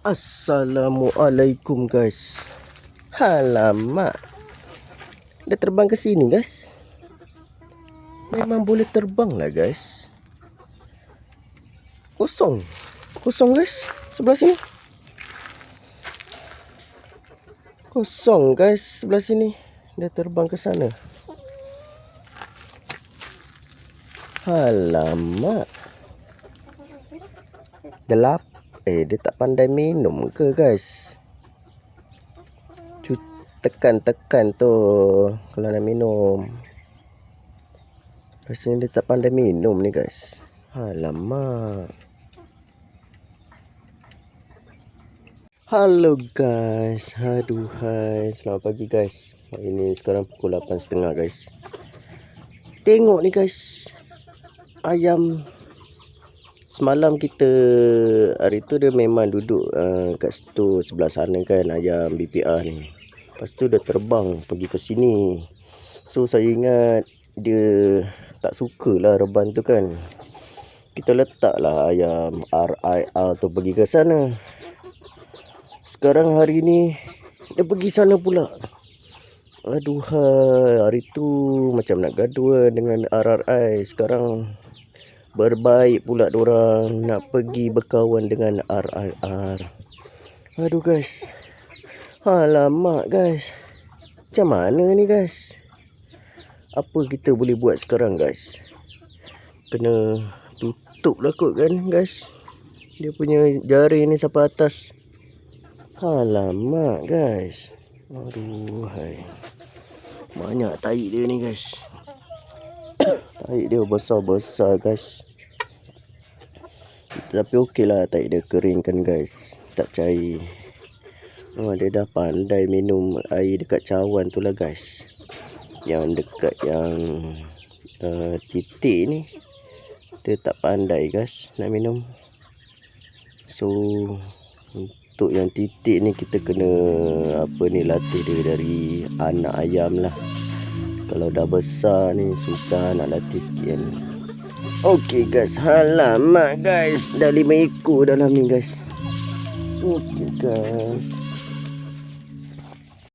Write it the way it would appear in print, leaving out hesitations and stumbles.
Assalamualaikum guys. Alamak, dia terbang ke sini guys. Memang boleh terbang lah guys. Kosong guys, sebelah sini. Kosong guys, sebelah sini. Dia terbang ke sana. Alamak. Gelap. Dia tak pandai minum ke guys? Tekan tu kalau nak minum. Rasanya dia tak pandai minum ni guys. Alamak. Halo guys. Aduhai. Selamat pagi guys. Ini sekarang pukul 8.30 guys. Tengok ni guys. Ayam. Semalam kita, hari tu dia memang duduk kat situ sebelah sana kan, ayam BPR ni. Lepas tu dia terbang pergi ke sini. So saya ingat dia tak sukalah reban tu kan. Kita letaklah ayam RIR tu pergi ke sana. Sekarang hari ni dia pergi sana pula. Aduhai, hari tu macam nak gaduh dengan RRI. Sekarang berbaik pula diorang nak pergi berkawan dengan RIR. Aduh guys. Alamak guys. Macam mana ni guys? Apa kita boleh buat sekarang guys? Kena tutup lah kot kan guys. Dia punya jari ni sampai atas. Alamak guys. Aduh hai. Banyak tahi dia ni guys. Tahi dia besar-besar guys. Tapi okey lah, tahi dia keringkan guys. Tak cair. Dia dah pandai minum air dekat cawan tu lah guys. Yang dekat yang titik ni, dia tak pandai guys nak minum. So untuk yang titik ni kita kena latih dia dari anak ayam lah. Kalau dah besar ni susah nak latih sikit kan. Okey guys, alamak guys, dah 5 ekor dalam ni guys. Okey guys.